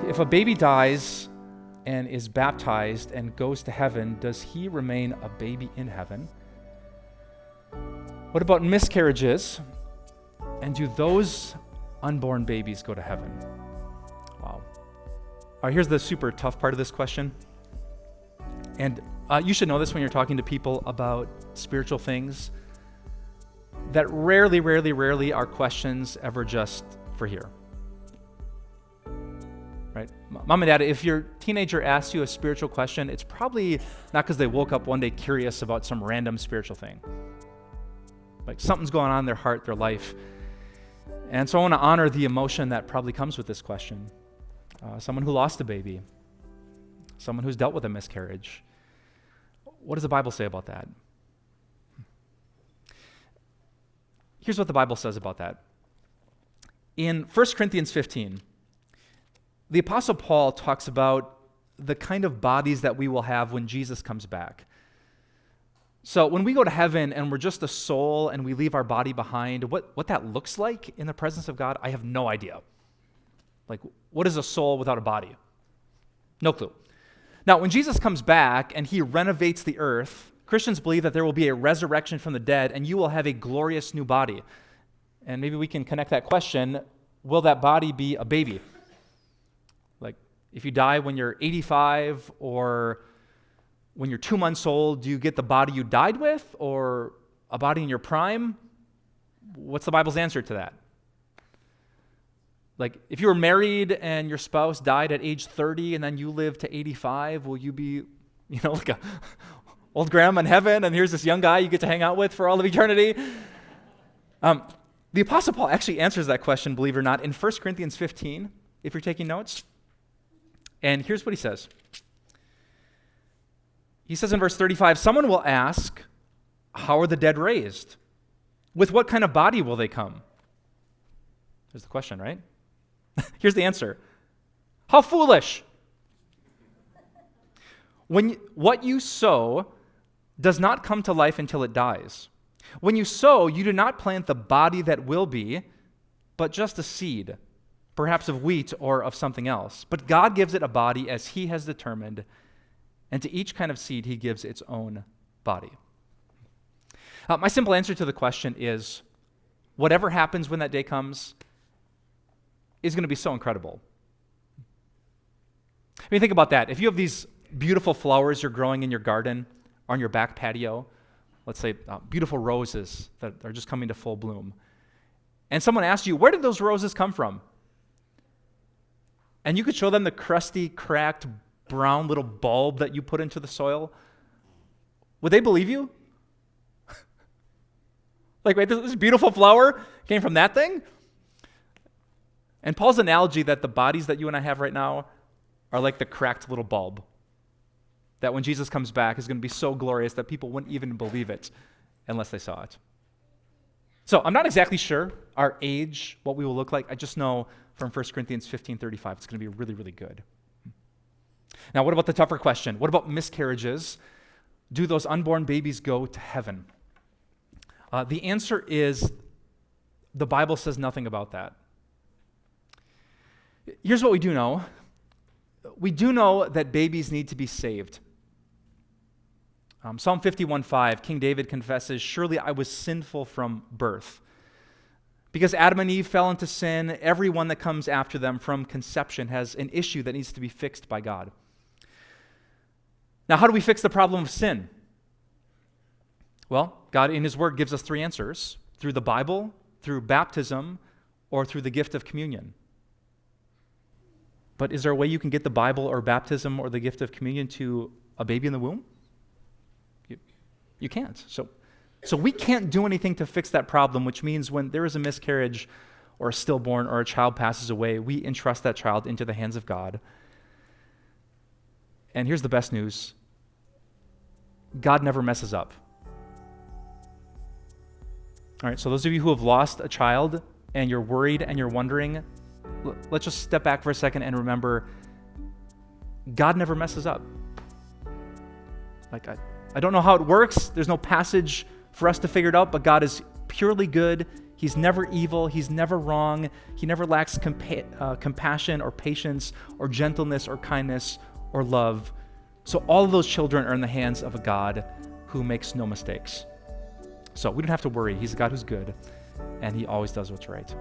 If a baby dies and is baptized and goes to heaven, does he remain a baby in heaven? What about miscarriages? And do those unborn babies go to heaven? Wow. All right, here's the super tough part of this question. And you should know this when you're talking to people about spiritual things, that rarely are questions ever just for here. Right? Mom and Dad, if your teenager asks you a spiritual question, it's probably not because they woke up one day curious about some random spiritual thing. Like something's going on in their heart, their life. And so I want to honor the emotion that probably comes with this question. Someone who lost a baby, someone who's dealt with a miscarriage. What does the Bible say about that? Here's what the Bible says about that. In 1 Corinthians 15, the Apostle Paul talks about the kind of bodies that we will have when Jesus comes back. So when we go to heaven and we're just a soul and we leave our body behind, what that looks like in the presence of God, I have no idea. Like, what is a soul without a body? No clue. Now, when Jesus comes back and he renovates the earth, Christians believe that there will be a resurrection from the dead and you will have a glorious new body. And maybe we can connect that question, will that body be a baby? Like, if you die when you're 85 or when you're 2 months old, do you get the body you died with or a body in your prime? What's the Bible's answer to that? Like, if you were married and your spouse died at age 30 and then you live to 85, will you be, like a old grandma in heaven and here's this young guy you get to hang out with for all of eternity? The Apostle Paul actually answers that question, believe it or not, in 1 Corinthians 15, if you're taking notes. And here's what he says. He says in verse 35, someone will ask, how are the dead raised? With what kind of body will they come? There's the question, right? Here's the answer. How foolish! What you sow does not come to life until it dies. When you sow, you do not plant the body that will be, but just a seed, perhaps of wheat or of something else. But God gives it a body as he has determined, and to each kind of seed he gives its own body. My simple answer to the question is, whatever happens when that day comes is going to be so incredible. I mean, think about that. If you have these beautiful flowers you're growing in your garden, on your back patio, let's say beautiful roses that are just coming to full bloom, and someone asks you, where did those roses come from? And you could show them the crusty, cracked, brown little bulb that you put into the soil, would they believe you? Like, wait, this beautiful flower came from that thing? And Paul's analogy that the bodies that you and I have right now are like the cracked little bulb, that when Jesus comes back is going to be so glorious that people wouldn't even believe it unless they saw it. So I'm not exactly sure our age, what we will look like. I just know from 1 Corinthians 15:35, it's going to be really, really good. Now, what about the tougher question? What about miscarriages? Do those unborn babies go to heaven? The answer is the Bible says nothing about that. Here's what we do know. We do know that babies need to be saved. Psalm 51:5, King David confesses, surely I was sinful from birth. Because Adam and Eve fell into sin, everyone that comes after them from conception has an issue that needs to be fixed by God. Now, how do we fix the problem of sin? Well, God in his word gives us three answers: through the Bible, through baptism, or through the gift of communion. But is there a way you can get the Bible or baptism or the gift of communion to a baby in the womb? You can't. So we can't do anything to fix that problem, which means when there is a miscarriage or a stillborn or a child passes away, we entrust that child into the hands of God. And here's the best news. God never messes up. All right, so those of you who have lost a child and you're worried and you're wondering, let's just step back for a second and remember, God never messes up. Like, I don't know how it works. There's no passage for us to figure it out, but God is purely good. He's never evil. He's never wrong. He never lacks compassion or patience or gentleness or kindness or love. So all of those children are in the hands of a God who makes no mistakes. So we don't have to worry. He's a God who's good, and he always does what's right.